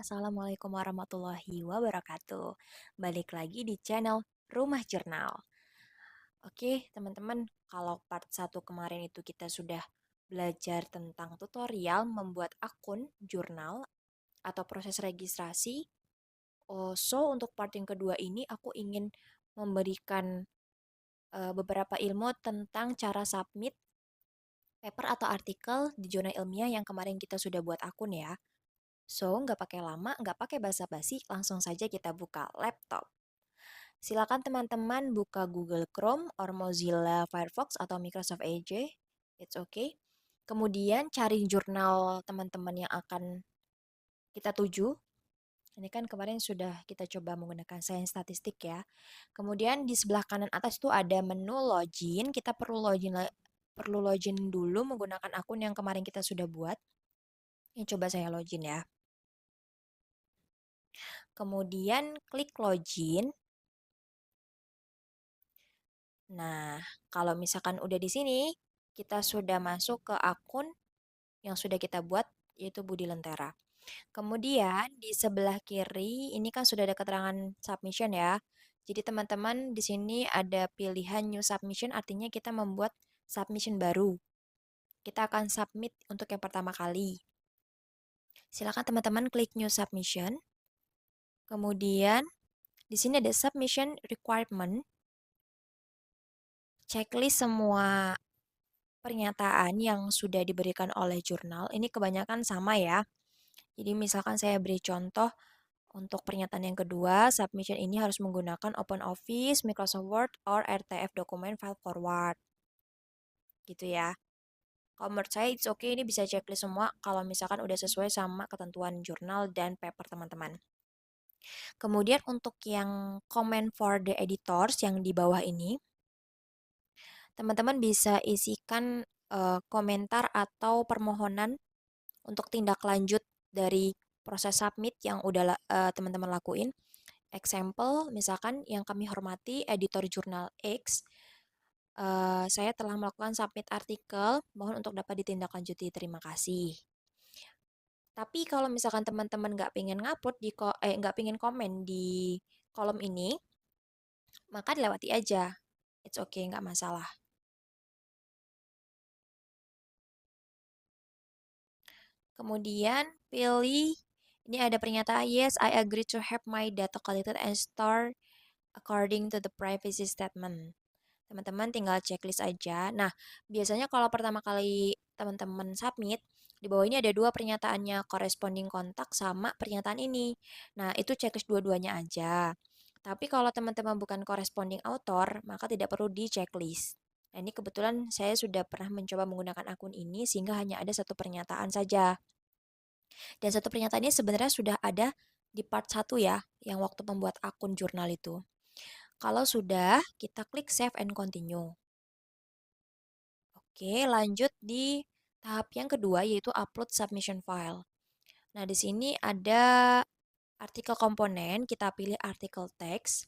Assalamualaikum warahmatullahi wabarakatuh. Balik lagi di channel Rumah Jurnal. Oke, teman-teman, kalau part 1 kemarin itu kita sudah belajar tentang tutorial membuat akun jurnal atau proses registrasi. So, untuk part yang kedua ini aku ingin memberikan beberapa ilmu tentang cara submit paper atau artikel di jurnal ilmiah yang kemarin kita sudah buat akun ya. So, nggak pakai lama, nggak pakai basa-basi, langsung saja kita buka laptop. Silakan teman-teman buka Google Chrome or Mozilla Firefox atau Microsoft Edge. It's okay. Kemudian cari jurnal teman-teman yang akan kita tuju. Ini kan kemarin sudah kita coba menggunakan sains statistik ya. Kemudian di sebelah kanan atas itu ada menu login. Kita perlu login dulu menggunakan akun yang kemarin kita sudah buat. Ini coba saya login ya. Kemudian klik login. Nah, kalau misalkan udah di sini, kita sudah masuk ke akun yang sudah kita buat, yaitu Budi Lentera. Kemudian di sebelah kiri, ini kan sudah ada keterangan submission ya. Jadi teman-teman di sini ada pilihan new submission, artinya kita membuat submission baru. Kita akan submit untuk yang pertama kali. Silakan teman-teman klik new submission. Kemudian di sini ada submission requirement. Checklist semua pernyataan yang sudah diberikan oleh jurnal ini kebanyakan sama ya. Jadi misalkan saya beri contoh untuk pernyataan yang kedua, submission ini harus menggunakan OpenOffice, Microsoft Word, or RTF document file forward. Gitu ya. Kalau menurut saya it's okay, ini bisa checklist semua kalau misalkan udah sesuai sama ketentuan jurnal dan paper teman-teman. Kemudian untuk yang comment for the editors yang di bawah ini, teman-teman bisa isikan komentar atau permohonan untuk tindak lanjut dari proses submit yang udah teman-teman lakuin. Example, misalkan yang kami hormati editor jurnal X, saya telah melakukan submit artikel, mohon untuk dapat ditindaklanjuti, terima kasih. Tapi kalau misalkan teman-teman nggak pengen nggak pengen komen di kolom ini, maka dilewati aja. It's okay, nggak masalah. Kemudian pilih, ini ada pernyataan, yes, I agree to have my data collected and stored according to the privacy statement. Teman-teman tinggal checklist aja. Nah, biasanya kalau pertama kali teman-teman submit, di bawah ini ada dua pernyataannya, corresponding kontak sama pernyataan ini. Nah, itu checklist dua-duanya aja. Tapi kalau teman-teman bukan corresponding author, maka tidak perlu di checklist. Nah, ini kebetulan saya sudah pernah mencoba menggunakan akun ini sehingga hanya ada satu pernyataan saja. Dan satu pernyataan ini sebenarnya sudah ada di part 1 ya, yang waktu membuat akun jurnal itu. Kalau sudah, kita klik save and continue. Oke, lanjut di tahap yang kedua yaitu upload submission file. Nah, di sini ada artikel komponen, kita pilih artikel teks.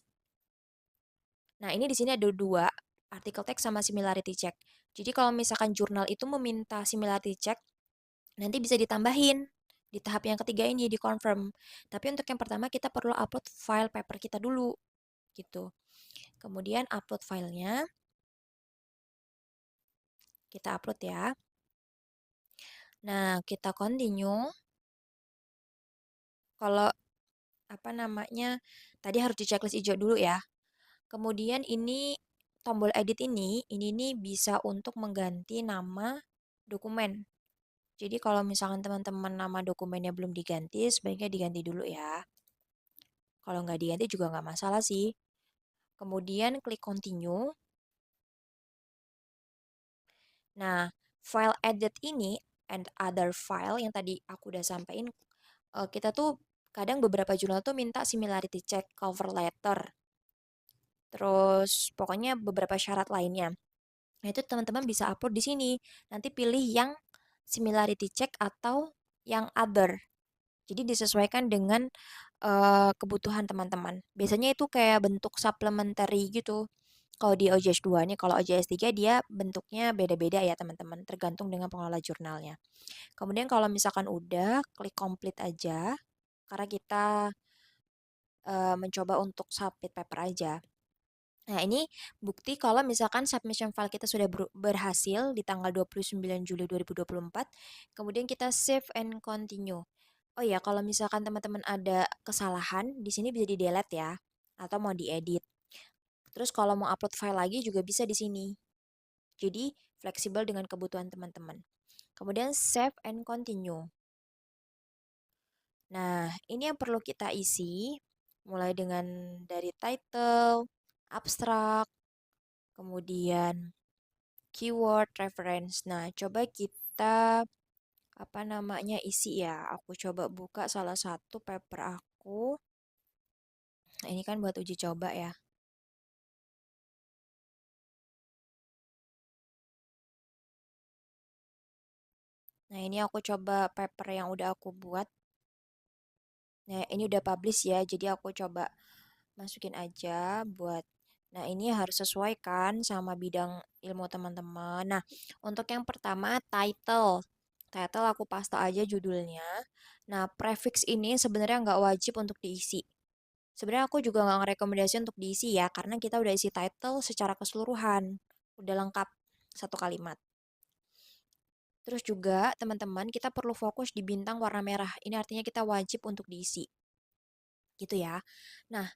Nah, ini di sini ada dua, artikel teks sama similarity check. Jadi kalau misalkan jurnal itu meminta similarity check, nanti bisa ditambahin di tahap yang ketiga ini di confirm. Tapi untuk yang pertama kita perlu upload file paper kita dulu gitu. Kemudian upload filenya. Kita upload ya. Nah, kita continue. Kalau apa namanya, tadi harus di checklist hijau dulu ya. Kemudian ini tombol edit ini nih bisa untuk mengganti nama dokumen. Jadi kalau misalkan teman-teman nama dokumennya belum diganti, sebaiknya diganti dulu ya. Kalau nggak diganti juga nggak masalah sih. Kemudian klik continue. Nah, file edit ini and other file yang tadi aku udah sampaikan, kita tuh kadang beberapa jurnal tuh minta similarity check, cover letter, terus pokoknya beberapa syarat lainnya. Nah, itu teman-teman bisa upload di sini. Nanti pilih yang similarity check atau yang other. Jadi disesuaikan dengan kebutuhan teman-teman. Biasanya itu kayak bentuk supplementary gitu. Kalau di OJS 2 nih, kalau OJS 3 dia bentuknya beda-beda ya teman-teman, tergantung dengan pengelola jurnalnya. Kemudian kalau misalkan udah, klik complete aja. karena kita mencoba untuk submit paper aja. Nah, ini bukti kalau misalkan submission file kita sudah berhasil di tanggal 29 Juli 2024, kemudian kita save and continue. Oh ya, kalau misalkan teman-teman ada kesalahan, di sini bisa di-delete ya, atau mau diedit. Terus kalau mau upload file lagi juga bisa di sini. Jadi, fleksibel dengan kebutuhan teman-teman. Kemudian save and continue. Nah, ini yang perlu kita isi, mulai dengan dari title, abstrak, kemudian keyword, reference. Nah, coba kita apa namanya isi ya. Aku coba buka salah satu paper aku. Nah, ini kan buat uji coba ya. Nah, ini aku coba paper yang udah aku buat. Nah, ini udah publish ya, jadi aku coba masukin aja buat. Nah, ini harus sesuai kan sama bidang ilmu teman-teman. Nah, untuk yang pertama title. Title aku paste aja judulnya. Nah, prefix ini sebenarnya nggak wajib untuk diisi. Sebenarnya aku juga nggak ngerekomendasi untuk diisi ya, karena kita udah isi title secara keseluruhan. Udah lengkap satu kalimat. Terus juga teman-teman kita perlu fokus di bintang warna merah. Ini artinya kita wajib untuk diisi. Gitu ya. Nah,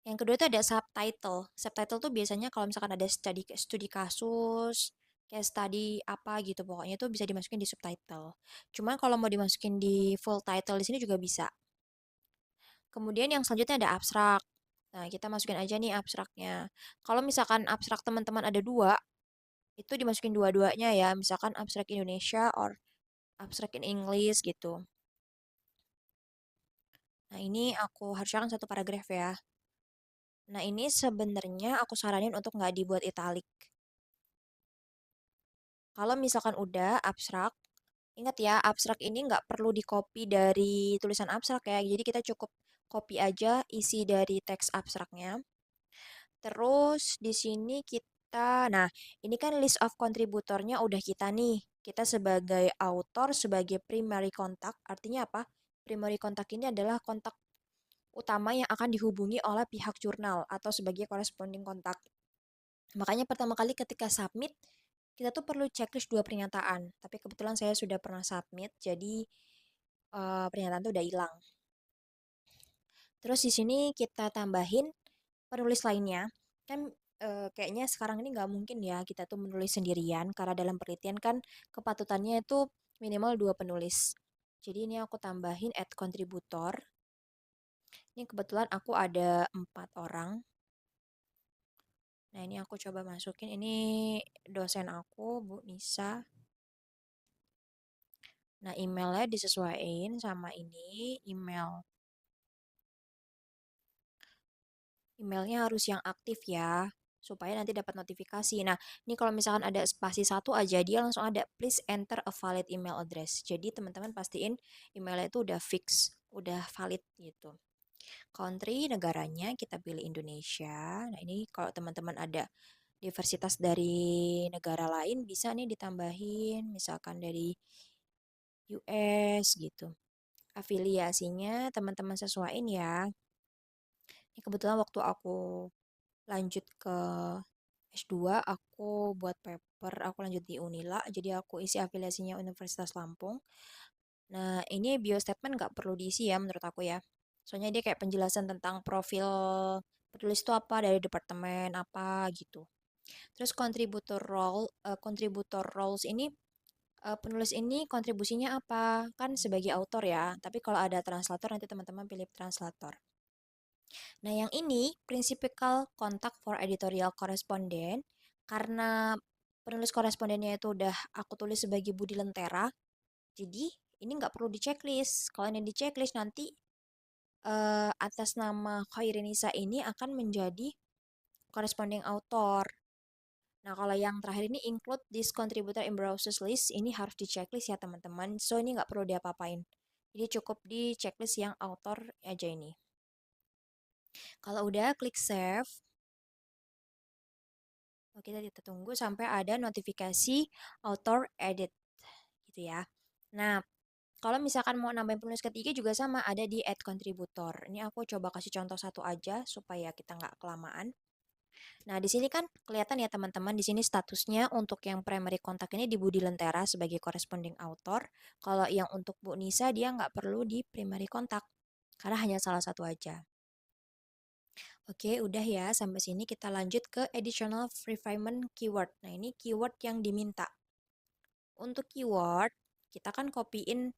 yang kedua itu ada subtitle. Subtitle tuh biasanya kalau misalkan ada studi kasus, kayak study apa gitu pokoknya itu bisa dimasukin di subtitle. Cuman kalau mau dimasukin di full title di sini juga bisa. Kemudian yang selanjutnya ada abstrak. Nah, kita masukin aja nih abstraknya. Kalau misalkan abstrak teman-teman ada dua, itu dimasukin dua-duanya ya. Misalkan abstrak Indonesia or abstrak in English gitu. Nah, ini aku harusnya kan satu paragraf ya. Nah, ini sebenarnya aku saranin untuk nggak dibuat italik. Kalau misalkan udah abstrak, ingat ya, abstrak ini nggak perlu di-copy dari tulisan abstrak ya. Jadi kita cukup copy aja isi dari teks abstraknya. Terus di sini kita, nah ini kan list of kontributornya udah kita nih. Kita sebagai author, sebagai primary contact, artinya apa? Primary contact ini adalah kontak utama yang akan dihubungi oleh pihak jurnal atau sebagai corresponding kontak. Makanya pertama kali ketika submit, kita tuh perlu checklist dua pernyataan. Tapi kebetulan saya sudah pernah submit, jadi pernyataan itu udah hilang. Terus di sini kita tambahin penulis lainnya. Kan kayaknya sekarang ini nggak mungkin ya kita tuh menulis sendirian, karena dalam penelitian kan kepatutannya itu minimal dua penulis. Jadi ini aku tambahin add contributor. Ini kebetulan aku ada 4 orang. Nah, ini aku coba masukin. Ini dosen aku, Bu Nisa. Nah, emailnya disesuaikan sama ini. Emailnya harus yang aktif ya, supaya nanti dapat notifikasi. Nah, ini kalau misalkan ada spasi satu aja, dia langsung ada please enter a valid email address. Jadi teman-teman pastiin emailnya itu udah fix, udah valid gitu. Country negaranya kita pilih Indonesia. Nah, ini kalau teman-teman ada diversitas dari negara lain bisa nih ditambahin, misalkan dari US gitu. Afiliasinya teman-teman sesuaiin ya. Ini kebetulan waktu aku lanjut ke S2, aku buat paper, aku lanjut di Unila, jadi aku isi afiliasinya Universitas Lampung. Nah, ini bio statement nggak perlu diisi ya menurut aku ya. Soalnya dia kayak penjelasan tentang profil penulis itu apa, dari departemen apa gitu. Terus contributor roles ini penulis ini kontribusinya apa? Kan sebagai autor ya, tapi kalau ada translator nanti teman-teman pilih translator. Nah, yang ini principal contact for editorial correspondent, karena penulis korespondennya itu udah aku tulis sebagai Budi Lentera, jadi ini nggak perlu di checklist. Kalau ini di checklist nanti atas nama Khairinisa ini akan menjadi corresponding author. Nah, kalau yang terakhir ini include this contributor in browsers list, ini harus di checklist ya teman-teman. So, ini nggak perlu diapa-apain. Jadi cukup di checklist yang author aja ini. Kalau udah, klik save. Oke, kita tunggu sampai ada notifikasi author edit gitu ya. Nah, Kalau misalkan mau nambahin penulis ketiga juga sama, ada di add contributor. Ini aku coba kasih contoh satu aja supaya kita nggak kelamaan. Nah, di sini kan kelihatan ya teman-teman, di sini statusnya untuk yang primary contact ini di Budi Lentera sebagai corresponding author. Kalau yang untuk Bu Nisa dia nggak perlu di primary contact, karena hanya salah satu aja. Oke, udah ya. Sampai sini kita lanjut ke additional refinement keyword. Nah, ini keyword yang diminta. Untuk keyword, kita kan copyin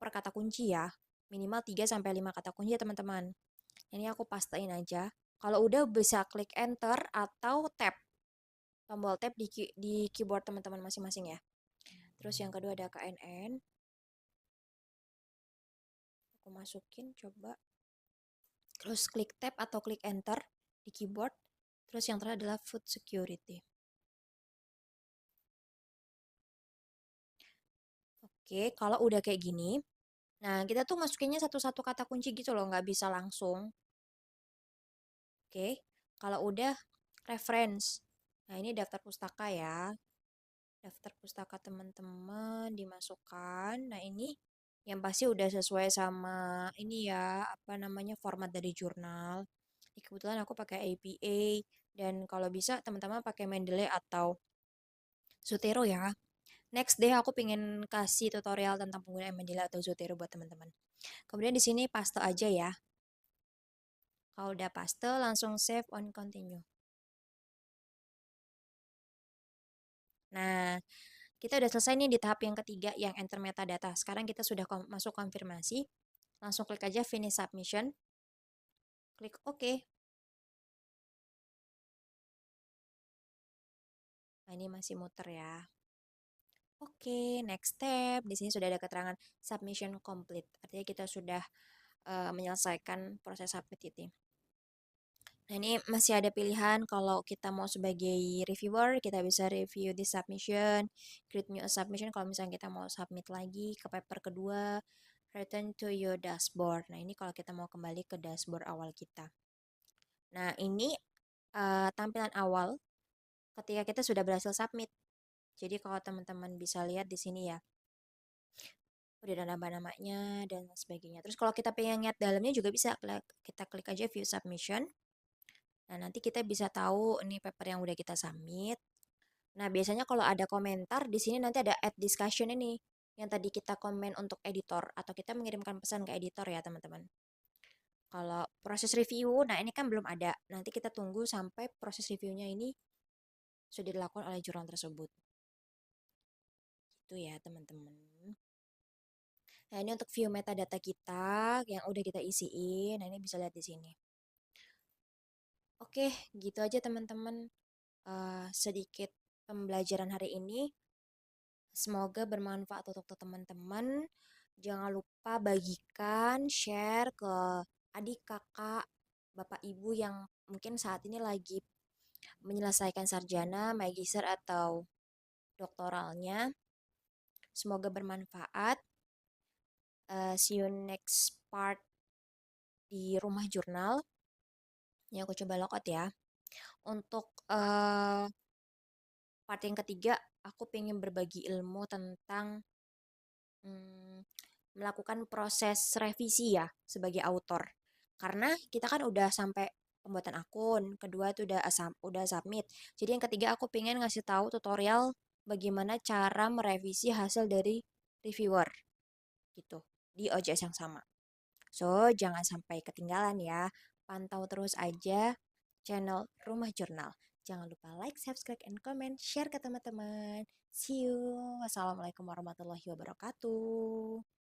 per kata kunci ya. Minimal 3 sampai 5 kata kunci ya teman-teman. Ini aku pastein aja. Kalau udah bisa klik enter atau tab. Tombol tab di keyboard teman-teman masing-masing ya. Terus yang kedua ada KNN. Aku masukin coba. Terus klik tab atau klik enter di keyboard. Terus yang terakhir adalah food security. Oke, kalau udah kayak gini, nah kita tuh masukinnya satu-satu kata kunci gitu loh, nggak bisa langsung. Oke, kalau udah reference. Nah ini daftar pustaka ya. Daftar pustaka teman-teman dimasukkan. Nah ini yang pasti udah sesuai sama ini ya, apa namanya format dari jurnal. Ini kebetulan aku pakai APA dan kalau bisa teman-teman pakai Mendeley atau Zotero ya. Next deh aku pengen kasih tutorial tentang penggunaan Mendeley atau Zotero buat teman-teman. Kemudian di sini paste aja ya. Kalau udah paste langsung save on continue. Nah, kita udah selesai nih di tahap yang ketiga yang enter metadata. Sekarang kita sudah masuk konfirmasi. Langsung klik aja finish submission. Klik OK. Nah, ini masih muter ya. Oke, next step. Di sini sudah ada keterangan submission complete. Artinya kita sudah menyelesaikan proses submit ini. Nah, ini masih ada pilihan kalau kita mau sebagai reviewer, kita bisa review di submission, create new submission kalau misalnya kita mau submit lagi ke paper kedua, return to your dashboard. Nah, ini kalau kita mau kembali ke dashboard awal kita. Nah, ini tampilan awal ketika kita sudah berhasil submit. Jadi kalau teman-teman bisa lihat di sini ya, udah ada nama-namanya dan sebagainya. Terus kalau kita pengen lihat dalamnya juga bisa, kita klik aja view submission. Nah, nanti kita bisa tahu ini paper yang udah kita submit. Nah, biasanya kalau ada komentar di sini nanti ada add discussion ini yang tadi kita komen untuk editor atau kita mengirimkan pesan ke editor ya, teman-teman. Kalau proses review, nah ini kan belum ada. Nanti kita tunggu sampai proses reviewnya ini sudah dilakukan oleh jurnal tersebut. Itu ya, teman-teman. Nah, ini untuk view metadata kita yang udah kita isiin. Nah, ini bisa lihat di sini. Oke, gitu aja teman-teman. Sedikit pembelajaran hari ini. Semoga bermanfaat untuk teman-teman. Jangan lupa bagikan, share ke adik, kakak, bapak, ibu yang mungkin saat ini lagi menyelesaikan sarjana, magister, atau doktoralnya. Semoga bermanfaat. See you next part di rumah jurnal. Ini aku coba logout ya. Untuk part yang ketiga, aku pengen berbagi ilmu tentang melakukan proses revisi ya sebagai author. Karena kita kan udah sampai pembuatan akun, kedua itu udah submit. Jadi yang ketiga aku pengen ngasih tahu tutorial bagaimana cara merevisi hasil dari reviewer gitu di OJS yang sama. So, jangan sampai ketinggalan ya. Pantau terus aja channel Rumah Jurnal. Jangan lupa like, subscribe, and comment, share ke teman-teman. See you. Wassalamualaikum warahmatullahi wabarakatuh.